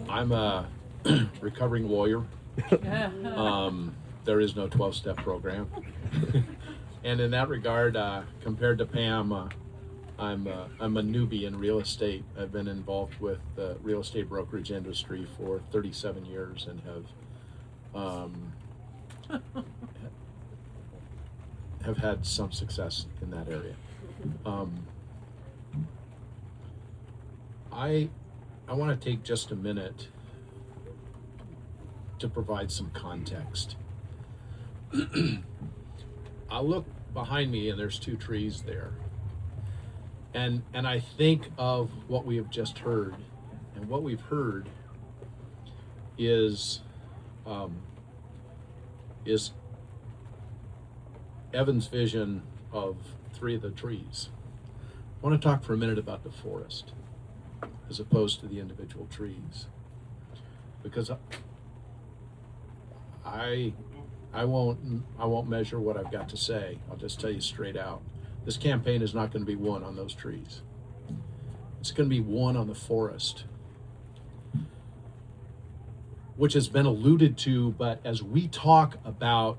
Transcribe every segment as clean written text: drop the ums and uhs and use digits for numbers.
I'm a recovering lawyer. There is no 12-step program. And in that regard, compared to Pam, I'm a newbie in real estate. I've been involved with the real estate brokerage industry for 37 years and have had some success in that area. I want to take just a minute to provide some context. I look behind me and there's two trees there. And I think of what we have just heard. And what we've heard is Evan's vision of three of the trees. I want to talk for a minute about the forest as opposed to the individual trees. Because I won't measure what I've got to say. I'll just tell you straight out. This campaign is not going to be won on those trees. It's going to be won on the forest, which has been alluded to, but as we talk about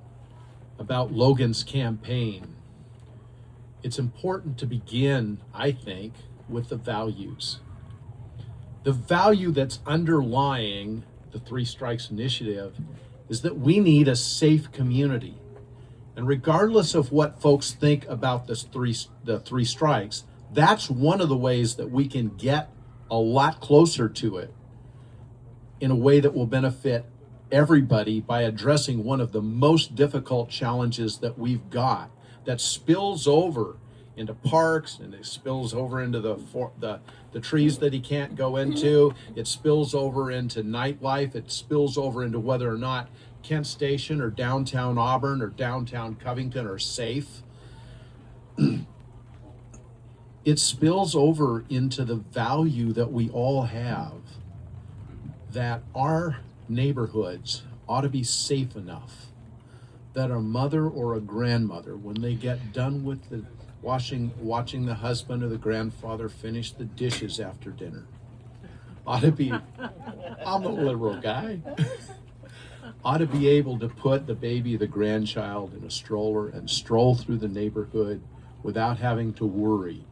Logan's campaign, it's important to begin, I think, with the values. The value that's underlying the Three Strikes Initiative is that we need a safe community. And regardless of what folks think about the three strikes, that's one of the ways that we can get a lot closer to it in a way that will benefit everybody by addressing one of the most difficult challenges that we've got that spills over into parks, and it spills over into the trees that he can't go into. It spills over into nightlife. It spills over into whether or not Kent Station or downtown Auburn or downtown Covington are safe. It spills over into the value that we all have, that our neighborhoods ought to be safe enough that a mother or a grandmother, when they get done with the watching the husband or the grandfather finish the dishes after dinner, ought to be, I'm a liberal guy, ought to be able to put the baby, the grandchild in a stroller and stroll through the neighborhood without having to worry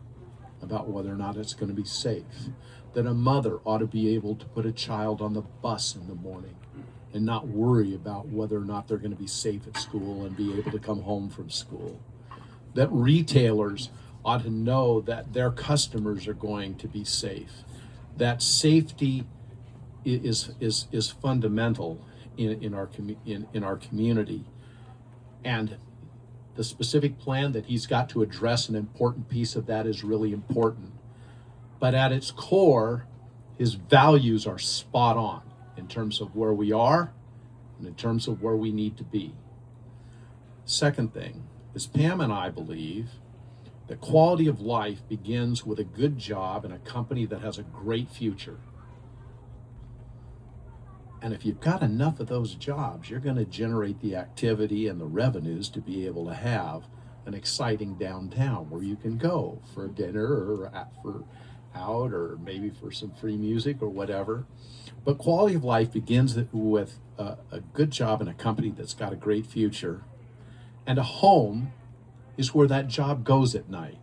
about whether or not it's going to be safe. That a mother ought to be able to put a child on the bus in the morning and not worry about whether or not they're going to be safe at school and be able to come home from school. That retailers ought to know that their customers are going to be safe. That safety is fundamental in our community. And the specific plan that he's got to address an important piece of that is really important. But at its core, his values are spot on in terms of where we are and in terms of where we need to be. Second thing is, Pam and I believe that quality of life begins with a good job and a company that has a great future. And if you've got enough of those jobs, you're going to generate the activity and the revenues to be able to have an exciting downtown where you can go for dinner or for out or maybe for some free music or whatever. But quality of life begins with a good job and a company that's got a great future. And a home is where that job goes at night.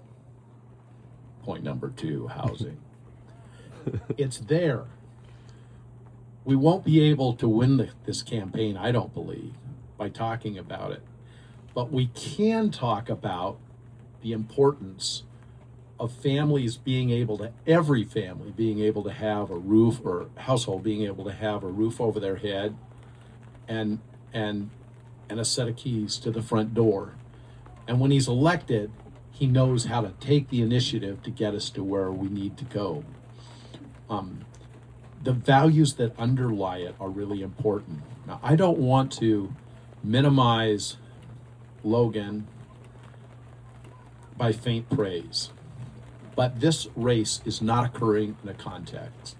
Point number 2, housing. It's there. We won't be able to win this campaign, I don't believe, by talking about it. But we can talk about the importance of families being able to, every family being able to have a roof, or household being able to have a roof over their head and a set of keys to the front door. And when he's elected, he knows how to take the initiative to get us to where we need to go. The values that underlie it are really important. Now, I don't want to minimize Logan by faint praise, but this race is not occurring in a context,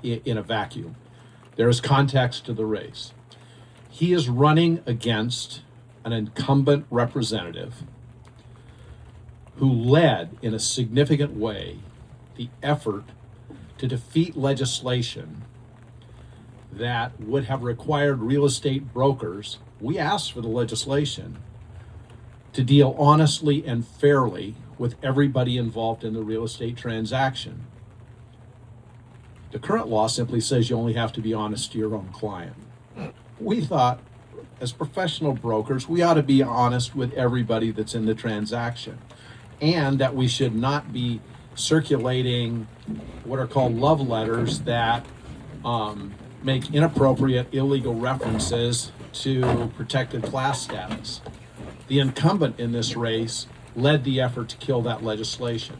in a vacuum. There is context to the race. He is running against an incumbent representative who led in a significant way the effort to defeat legislation that would have required real estate brokers, we asked for the legislation to deal honestly and fairly with everybody involved in the real estate transaction. The current law simply says you only have to be honest to your own client. We thought, as professional brokers, we ought to be honest with everybody that's in the transaction, and that we should not be circulating what are called love letters that make inappropriate, illegal references to protected class status. The incumbent in this race led the effort to kill that legislation.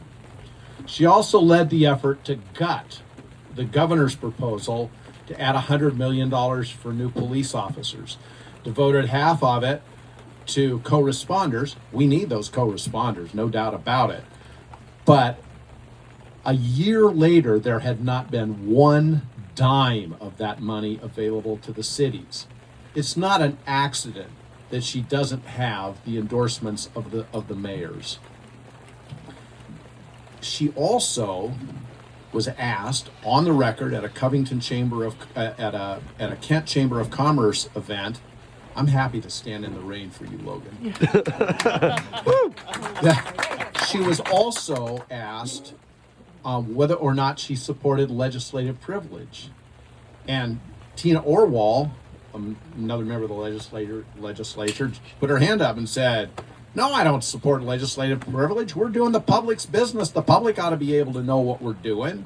She also led the effort to gut the governor's proposal to add $100 million for new police officers, devoted half of it to co-responders. We need those co-responders, no doubt about it. But a year later, there had not been one dime of that money available to the cities. It's not an accident that she doesn't have the endorsements of the mayors. She also was asked on the record at a Covington Chamber of at a Kent Chamber of Commerce event. I'm happy to stand in the rain for you, Logan. She was also asked whether or not she supported legislative privilege, and Tina Orwell, another member of the legislature, put her hand up and said, "No, I don't support legislative privilege. We're doing the public's business. The public ought to be able to know what we're doing."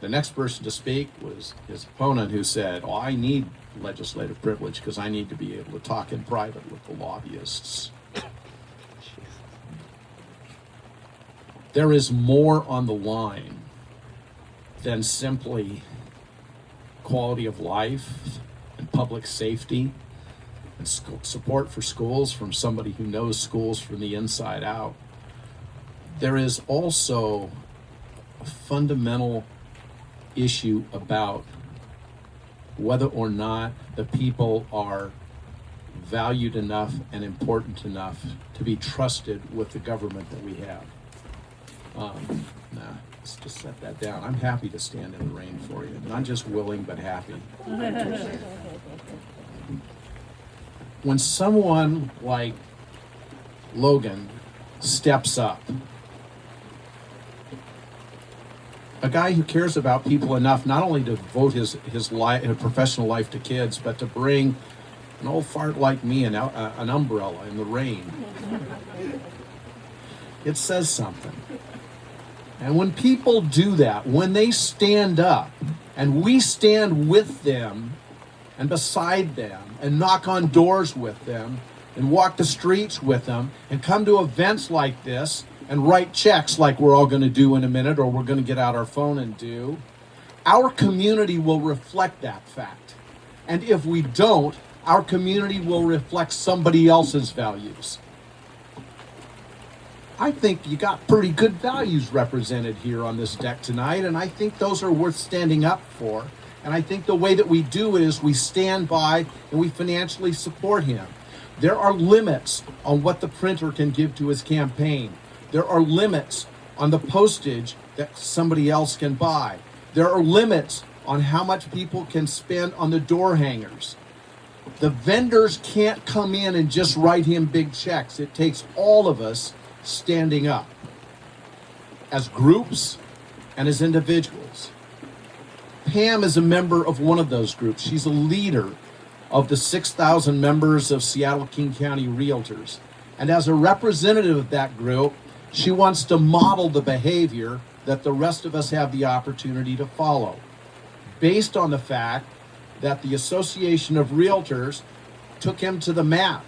The next person to speak was his opponent, who said, "Oh, I need legislative privilege because I need to be able to talk in private with the lobbyists." There is more on the line than simply quality of life and public safety and support for schools from somebody who knows schools from the inside out. There is also a fundamental issue about whether or not the people are valued enough and important enough to be trusted with the government that we have. Let's just set that down. I'm happy to stand in the rain for you. Not just willing, but happy. When someone like Logan steps up, a guy who cares about people enough not only to devote his professional life to kids, but to bring an old fart like me an umbrella in the rain, it says something. And when people do that, when they stand up, and we stand with them and beside them and knock on doors with them and walk the streets with them and come to events like this and write checks like we're all going to do in a minute, or we're going to get out our phone and do, our community will reflect that fact. And if we don't, our community will reflect somebody else's values. I think you got pretty good values represented here on this deck tonight, and I think those are worth standing up for. And I think the way that we do it is we stand by and we financially support him. There are limits on what the printer can give to his campaign. There are limits on the postage that somebody else can buy. There are limits on how much people can spend on the door hangers. The vendors can't come in and just write him big checks. It takes all of us standing up as groups and as individuals. Pam is a member of one of those groups. She's a leader of the 6,000 members of Seattle King County Realtors. And as a representative of that group, she wants to model the behavior that the rest of us have the opportunity to follow, based on the fact that the Association of Realtors took him to the mat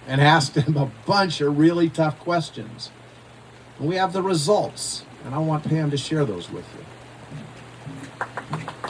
and asked him a bunch of really tough questions. And we have the results, and I want Pam to share those with you.